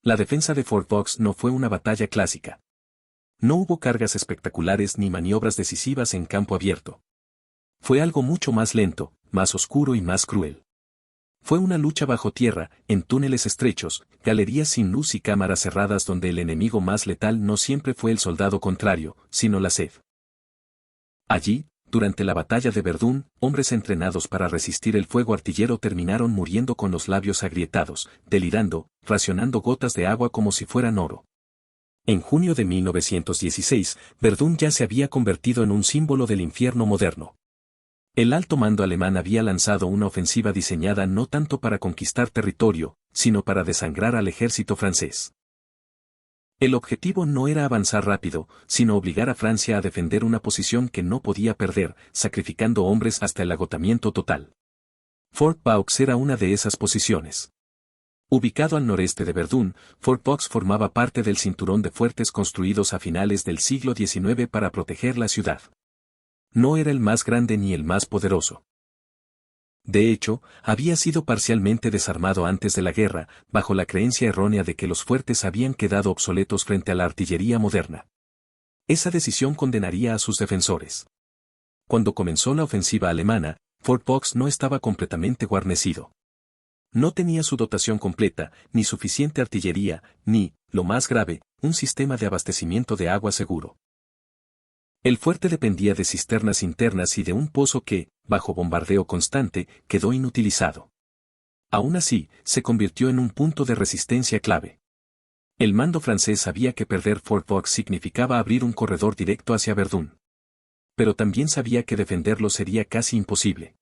La defensa de Fort Knox no fue una batalla clásica. No hubo cargas espectaculares ni maniobras decisivas en campo abierto. Fue algo mucho más lento, más oscuro y más cruel. Fue una lucha bajo tierra, en túneles estrechos, galerías sin luz y cámaras cerradas donde el enemigo más letal no siempre fue el soldado contrario, sino la sed. Allí, durante la batalla de Verdún, hombres entrenados para resistir el fuego artillero terminaron muriendo con los labios agrietados, delirando, racionando gotas de agua como si fueran oro. En junio de 1916, Verdún ya se había convertido en un símbolo del infierno moderno. El alto mando alemán había lanzado una ofensiva diseñada no tanto para conquistar territorio, sino para desangrar al ejército francés. El objetivo no era avanzar rápido, sino obligar a Francia a defender una posición que no podía perder, sacrificando hombres hasta el agotamiento total. Fort Vaux era una de esas posiciones. Ubicado al noreste de Verdún, Fort Vaux formaba parte del cinturón de fuertes construidos a finales del siglo XIX para proteger la ciudad. No era el más grande ni el más poderoso. De hecho, había sido parcialmente desarmado antes de la guerra, bajo la creencia errónea de que los fuertes habían quedado obsoletos frente a la artillería moderna. Esa decisión condenaría a sus defensores. Cuando comenzó la ofensiva alemana, Fort Vaux no estaba completamente guarnecido. No tenía su dotación completa, ni suficiente artillería, ni, lo más grave, un sistema de abastecimiento de agua seguro. El fuerte dependía de cisternas internas y de un pozo que, bajo bombardeo constante, quedó inutilizado. Aún así, se convirtió en un punto de resistencia clave. El mando francés sabía que perder Fort Vaux significaba abrir un corredor directo hacia Verdún. Pero también sabía que defenderlo sería casi imposible.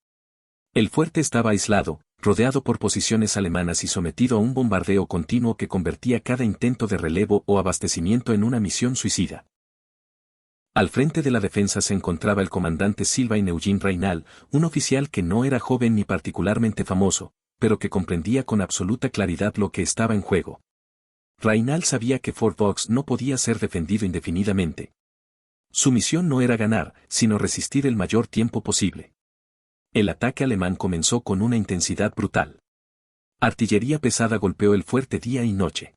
El fuerte estaba aislado, rodeado por posiciones alemanas y sometido a un bombardeo continuo que convertía cada intento de relevo o abastecimiento en una misión suicida. Al frente de la defensa se encontraba el comandante Sylvain Eugene Raynal, un oficial que no era joven ni particularmente famoso, pero que comprendía con absoluta claridad lo que estaba en juego. Raynal sabía que Fort Vaux no podía ser defendido indefinidamente. Su misión no era ganar, sino resistir el mayor tiempo posible. El ataque alemán comenzó con una intensidad brutal. Artillería pesada golpeó el fuerte día y noche.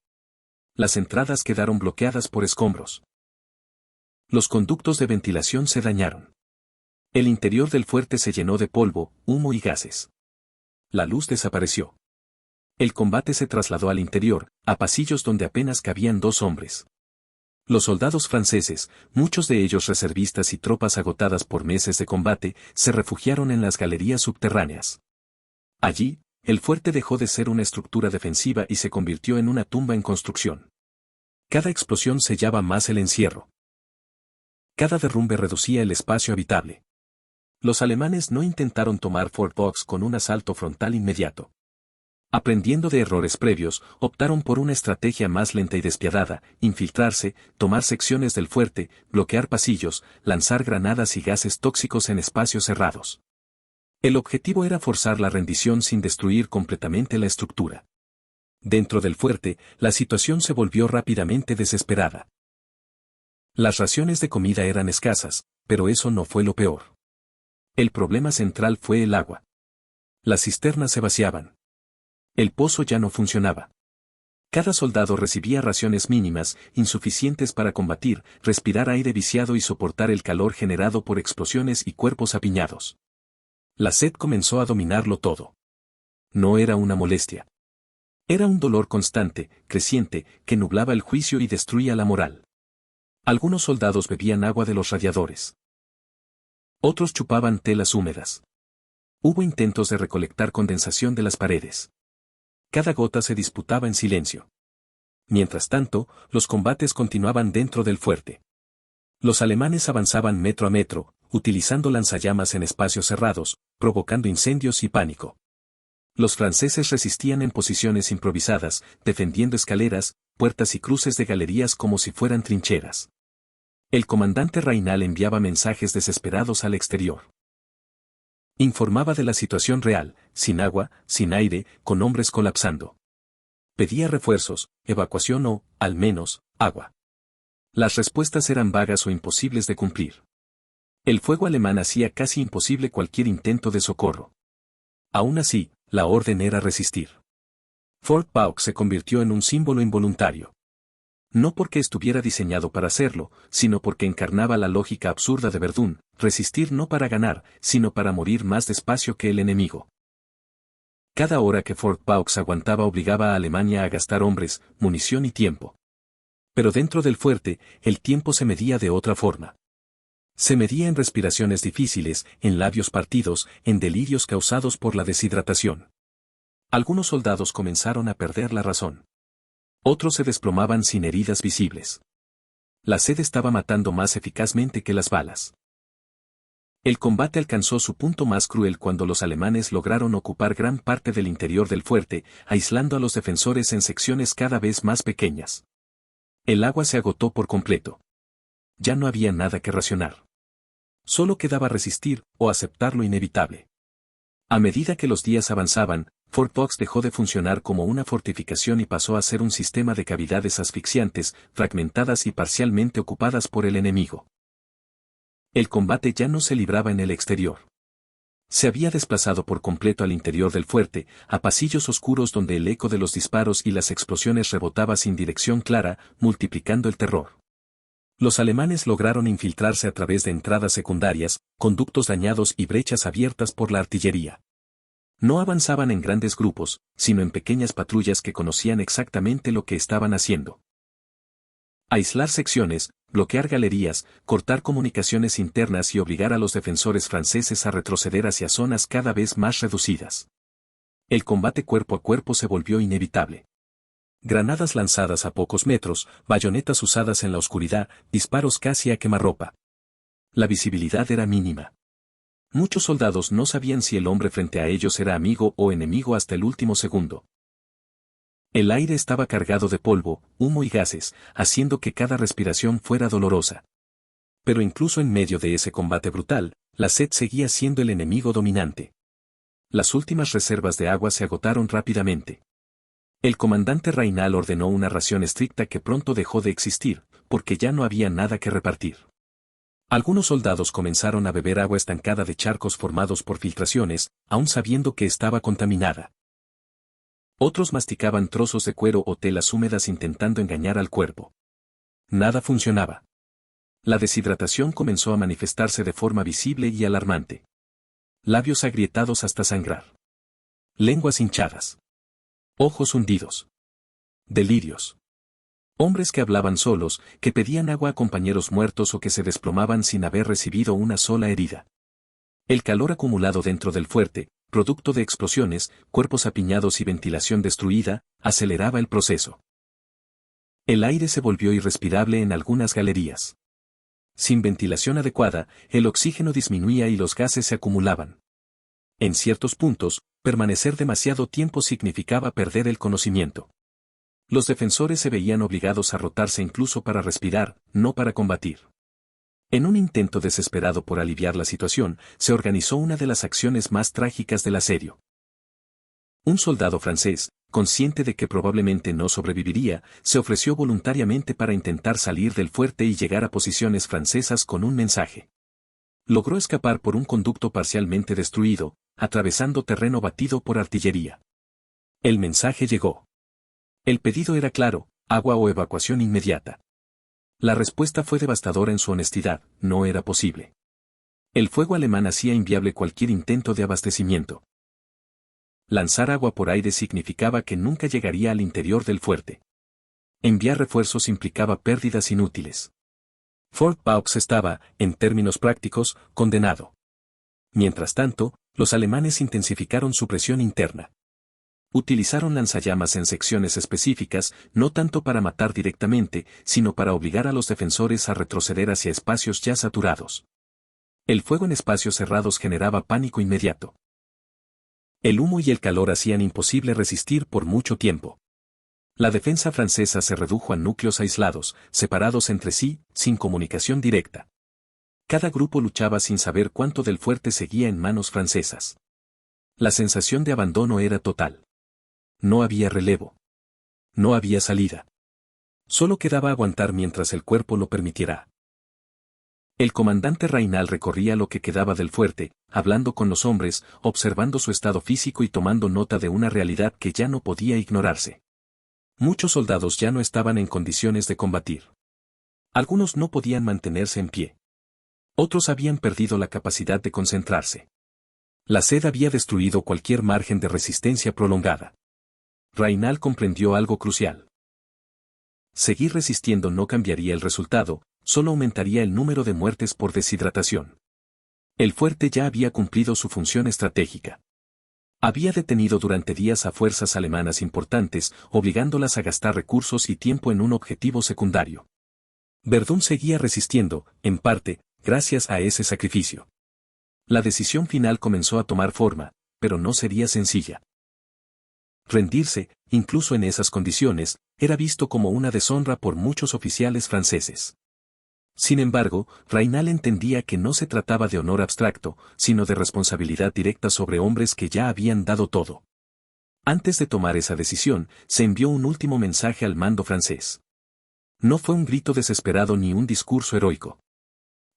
Las entradas quedaron bloqueadas por escombros. Los conductos de ventilación se dañaron. El interior del fuerte se llenó de polvo, humo y gases. La luz desapareció. El combate se trasladó al interior, a pasillos donde apenas cabían 2 hombres. Los soldados franceses, muchos de ellos reservistas y tropas agotadas por meses de combate, se refugiaron en las galerías subterráneas. Allí, el fuerte dejó de ser una estructura defensiva y se convirtió en una tumba en construcción. Cada explosión sellaba más el encierro. Cada derrumbe reducía el espacio habitable. Los alemanes no intentaron tomar Fort Vaux con un asalto frontal inmediato. Aprendiendo de errores previos, optaron por una estrategia más lenta y despiadada: infiltrarse, tomar secciones del fuerte, bloquear pasillos, lanzar granadas y gases tóxicos en espacios cerrados. El objetivo era forzar la rendición sin destruir completamente la estructura. Dentro del fuerte, la situación se volvió rápidamente desesperada. Las raciones de comida eran escasas, pero eso no fue lo peor. El problema central fue el agua. Las cisternas se vaciaban. El pozo ya no funcionaba. Cada soldado recibía raciones mínimas, insuficientes para combatir, respirar aire viciado y soportar el calor generado por explosiones y cuerpos apiñados. La sed comenzó a dominarlo todo. No era una molestia. Era un dolor constante, creciente, que nublaba el juicio y destruía la moral. Algunos soldados bebían agua de los radiadores. Otros chupaban telas húmedas. Hubo intentos de recolectar condensación de las paredes. Cada gota se disputaba en silencio. Mientras tanto, los combates continuaban dentro del fuerte. Los alemanes avanzaban metro a metro, utilizando lanzallamas en espacios cerrados, provocando incendios y pánico. Los franceses resistían en posiciones improvisadas, defendiendo escaleras, puertas y cruces de galerías como si fueran trincheras. El comandante Raynal enviaba mensajes desesperados al exterior. Informaba de la situación real: sin agua, sin aire, con hombres colapsando. Pedía refuerzos, evacuación o, al menos, agua. Las respuestas eran vagas o imposibles de cumplir. El fuego alemán hacía casi imposible cualquier intento de socorro. Aún así, la orden era resistir. Fort Vaux se convirtió en un símbolo involuntario. No porque estuviera diseñado para hacerlo, sino porque encarnaba la lógica absurda de Verdún, resistir no para ganar, sino para morir más despacio que el enemigo. Cada hora que Fort Vaux aguantaba obligaba a Alemania a gastar hombres, munición y tiempo. Pero dentro del fuerte, el tiempo se medía de otra forma. Se medía en respiraciones difíciles, en labios partidos, en delirios causados por la deshidratación. Algunos soldados comenzaron a perder la razón. Otros se desplomaban sin heridas visibles. La sed estaba matando más eficazmente que las balas. El combate alcanzó su punto más cruel cuando los alemanes lograron ocupar gran parte del interior del fuerte, aislando a los defensores en secciones cada vez más pequeñas. El agua se agotó por completo. Ya no había nada que racionar. Solo quedaba resistir o aceptar lo inevitable. A medida que los días avanzaban, Fort Vaux dejó de funcionar como una fortificación y pasó a ser un sistema de cavidades asfixiantes, fragmentadas y parcialmente ocupadas por el enemigo. El combate ya no se libraba en el exterior. Se había desplazado por completo al interior del fuerte, a pasillos oscuros donde el eco de los disparos y las explosiones rebotaba sin dirección clara, multiplicando el terror. Los alemanes lograron infiltrarse a través de entradas secundarias, conductos dañados y brechas abiertas por la artillería. No avanzaban en grandes grupos, sino en pequeñas patrullas que conocían exactamente lo que estaban haciendo. Aislar secciones, bloquear galerías, cortar comunicaciones internas y obligar a los defensores franceses a retroceder hacia zonas cada vez más reducidas. El combate cuerpo a cuerpo se volvió inevitable. Granadas lanzadas a pocos metros, bayonetas usadas en la oscuridad, disparos casi a quemarropa. La visibilidad era mínima. Muchos soldados no sabían si el hombre frente a ellos era amigo o enemigo hasta el último segundo. El aire estaba cargado de polvo, humo y gases, haciendo que cada respiración fuera dolorosa. Pero incluso en medio de ese combate brutal, la sed seguía siendo el enemigo dominante. Las últimas reservas de agua se agotaron rápidamente. El comandante Raynal ordenó una ración estricta que pronto dejó de existir, porque ya no había nada que repartir. Algunos soldados comenzaron a beber agua estancada de charcos formados por filtraciones, aun sabiendo que estaba contaminada. Otros masticaban trozos de cuero o telas húmedas intentando engañar al cuerpo. Nada funcionaba. La deshidratación comenzó a manifestarse de forma visible y alarmante. Labios agrietados hasta sangrar. Lenguas hinchadas. Ojos hundidos. Delirios. Hombres que hablaban solos, que pedían agua a compañeros muertos o que se desplomaban sin haber recibido una sola herida. El calor acumulado dentro del fuerte, producto de explosiones, cuerpos apiñados y ventilación destruida, aceleraba el proceso. El aire se volvió irrespirable en algunas galerías. Sin ventilación adecuada, el oxígeno disminuía y los gases se acumulaban. En ciertos puntos, permanecer demasiado tiempo significaba perder el conocimiento. Los defensores se veían obligados a rotarse incluso para respirar, no para combatir. En un intento desesperado por aliviar la situación, se organizó una de las acciones más trágicas del asedio. Un soldado francés, consciente de que probablemente no sobreviviría, se ofreció voluntariamente para intentar salir del fuerte y llegar a posiciones francesas con un mensaje. Logró escapar por un conducto parcialmente destruido, atravesando terreno batido por artillería. El mensaje llegó. El pedido era claro, agua o evacuación inmediata. La respuesta fue devastadora en su honestidad, no era posible. El fuego alemán hacía inviable cualquier intento de abastecimiento. Lanzar agua por aire significaba que nunca llegaría al interior del fuerte. Enviar refuerzos implicaba pérdidas inútiles. Fort Vaux estaba, en términos prácticos, condenado. Mientras tanto, los alemanes intensificaron su presión interna. Utilizaron lanzallamas en secciones específicas, no tanto para matar directamente, sino para obligar a los defensores a retroceder hacia espacios ya saturados. El fuego en espacios cerrados generaba pánico inmediato. El humo y el calor hacían imposible resistir por mucho tiempo. La defensa francesa se redujo a núcleos aislados, separados entre sí, sin comunicación directa. Cada grupo luchaba sin saber cuánto del fuerte seguía en manos francesas. La sensación de abandono era total. No había relevo. No había salida. Solo quedaba aguantar mientras el cuerpo lo permitiera. El comandante Raynal recorría lo que quedaba del fuerte, hablando con los hombres, observando su estado físico y tomando nota de una realidad que ya no podía ignorarse. Muchos soldados ya no estaban en condiciones de combatir. Algunos no podían mantenerse en pie. Otros habían perdido la capacidad de concentrarse. La sed había destruido cualquier margen de resistencia prolongada. Raynal comprendió algo crucial. Seguir resistiendo no cambiaría el resultado, solo aumentaría el número de muertes por deshidratación. El fuerte ya había cumplido su función estratégica. Había detenido durante días a fuerzas alemanas importantes, obligándolas a gastar recursos y tiempo en un objetivo secundario. Verdún seguía resistiendo, en parte, gracias a ese sacrificio. La decisión final comenzó a tomar forma, pero no sería sencilla. Rendirse, incluso en esas condiciones, era visto como una deshonra por muchos oficiales franceses. Sin embargo, Raynal entendía que no se trataba de honor abstracto, sino de responsabilidad directa sobre hombres que ya habían dado todo. Antes de tomar esa decisión, se envió un último mensaje al mando francés. No fue un grito desesperado ni un discurso heroico.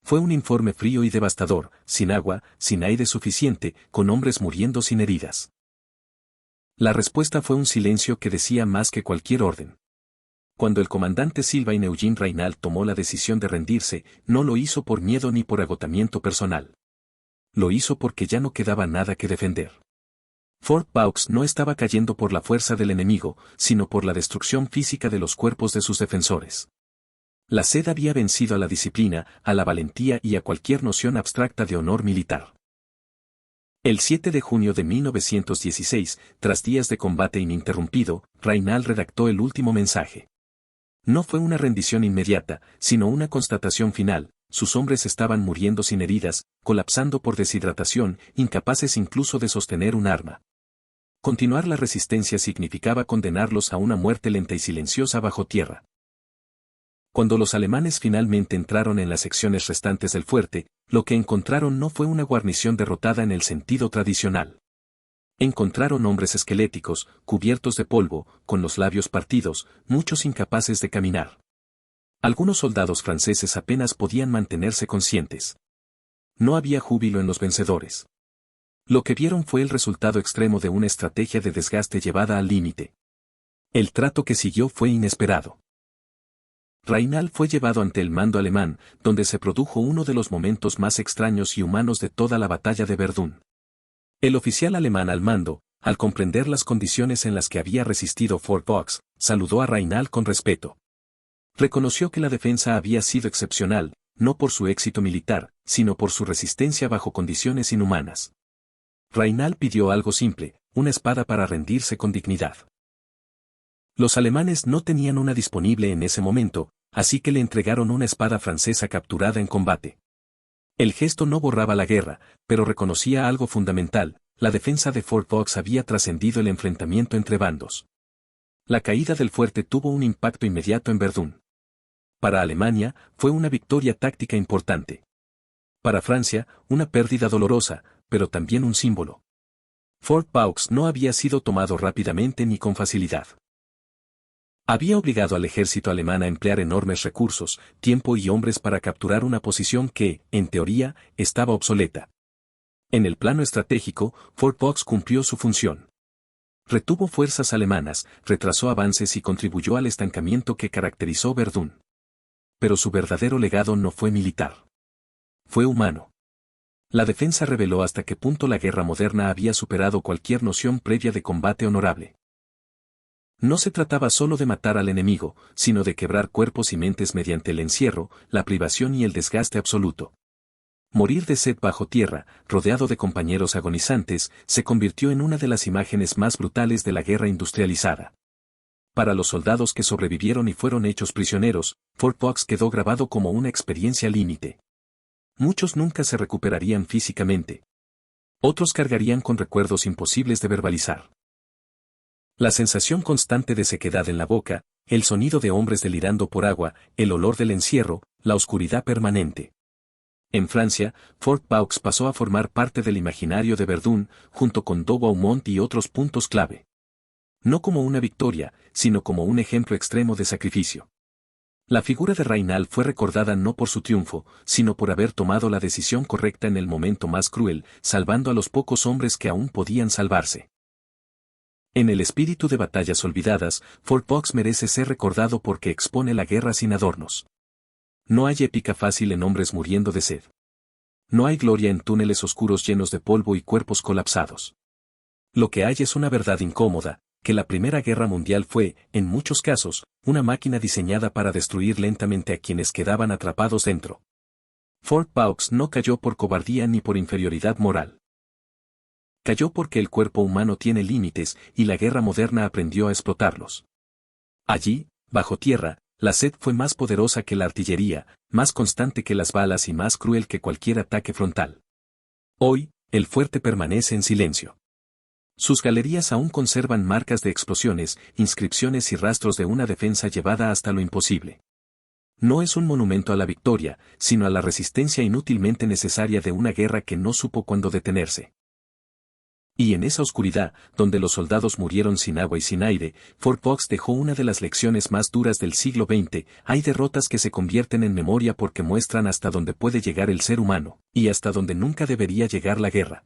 Fue un informe frío y devastador, sin agua, sin aire suficiente, con hombres muriendo sin heridas. La respuesta fue un silencio que decía más que cualquier orden. Cuando el comandante Sylvain Eugene Raynal tomó la decisión de rendirse, no lo hizo por miedo ni por agotamiento personal. Lo hizo porque ya no quedaba nada que defender. Fort Vaux no estaba cayendo por la fuerza del enemigo, sino por la destrucción física de los cuerpos de sus defensores. La sed había vencido a la disciplina, a la valentía y a cualquier noción abstracta de honor militar. El 7 de junio de 1916, tras días de combate ininterrumpido, Raynal redactó el último mensaje. No fue una rendición inmediata, sino una constatación final: sus hombres estaban muriendo sin heridas, colapsando por deshidratación, incapaces incluso de sostener un arma. Continuar la resistencia significaba condenarlos a una muerte lenta y silenciosa bajo tierra. Cuando los alemanes finalmente entraron en las secciones restantes del fuerte, lo que encontraron no fue una guarnición derrotada en el sentido tradicional. Encontraron hombres esqueléticos, cubiertos de polvo, con los labios partidos, muchos incapaces de caminar. Algunos soldados franceses apenas podían mantenerse conscientes. No había júbilo en los vencedores. Lo que vieron fue el resultado extremo de una estrategia de desgaste llevada al límite. El trato que siguió fue inesperado. Raynal fue llevado ante el mando alemán, donde se produjo uno de los momentos más extraños y humanos de toda la batalla de Verdún. El oficial alemán al mando, al comprender las condiciones en las que había resistido Fort Vaux, saludó a Raynal con respeto. Reconoció que la defensa había sido excepcional, no por su éxito militar, sino por su resistencia bajo condiciones inhumanas. Raynal pidió algo simple: una espada para rendirse con dignidad. Los alemanes no tenían una disponible en ese momento, así que le entregaron una espada francesa capturada en combate. El gesto no borraba la guerra, pero reconocía algo fundamental: la defensa de Fort Vaux había trascendido el enfrentamiento entre bandos. La caída del fuerte tuvo un impacto inmediato en Verdún. Para Alemania, fue una victoria táctica importante. Para Francia, una pérdida dolorosa, pero también un símbolo. Fort Vaux no había sido tomado rápidamente ni con facilidad. Había obligado al ejército alemán a emplear enormes recursos, tiempo y hombres para capturar una posición que, en teoría, estaba obsoleta. En el plano estratégico, Fort Vaux cumplió su función. Retuvo fuerzas alemanas, retrasó avances y contribuyó al estancamiento que caracterizó Verdún. Pero su verdadero legado no fue militar. Fue humano. La defensa reveló hasta qué punto la guerra moderna había superado cualquier noción previa de combate honorable. No se trataba solo de matar al enemigo, sino de quebrar cuerpos y mentes mediante el encierro, la privación y el desgaste absoluto. Morir de sed bajo tierra, rodeado de compañeros agonizantes, se convirtió en una de las imágenes más brutales de la guerra industrializada. Para los soldados que sobrevivieron y fueron hechos prisioneros, Fort Vaux quedó grabado como una experiencia límite. Muchos nunca se recuperarían físicamente. Otros cargarían con recuerdos imposibles de verbalizar. La sensación constante de sequedad en la boca, el sonido de hombres delirando por agua, el olor del encierro, la oscuridad permanente. En Francia, Fort Vaux pasó a formar parte del imaginario de Verdún, junto con Douaumont y otros puntos clave. No como una victoria, sino como un ejemplo extremo de sacrificio. La figura de Raynal fue recordada no por su triunfo, sino por haber tomado la decisión correcta en el momento más cruel, salvando a los pocos hombres que aún podían salvarse. En el espíritu de batallas olvidadas, Fort Knox merece ser recordado porque expone la guerra sin adornos. No hay épica fácil en hombres muriendo de sed. No hay gloria en túneles oscuros llenos de polvo y cuerpos colapsados. Lo que hay es una verdad incómoda, que la Primera Guerra Mundial fue, en muchos casos, una máquina diseñada para destruir lentamente a quienes quedaban atrapados dentro. Fort Knox no cayó por cobardía ni por inferioridad moral. Cayó porque el cuerpo humano tiene límites y la guerra moderna aprendió a explotarlos. Allí, bajo tierra, la sed fue más poderosa que la artillería, más constante que las balas y más cruel que cualquier ataque frontal. Hoy, el fuerte permanece en silencio. Sus galerías aún conservan marcas de explosiones, inscripciones y rastros de una defensa llevada hasta lo imposible. No es un monumento a la victoria, sino a la resistencia inútilmente necesaria de una guerra que no supo cuándo detenerse. Y en esa oscuridad, donde los soldados murieron sin agua y sin aire, Fort Knox dejó una de las lecciones más duras del siglo XX. Hay derrotas que se convierten en memoria porque muestran hasta dónde puede llegar el ser humano, y hasta dónde nunca debería llegar la guerra.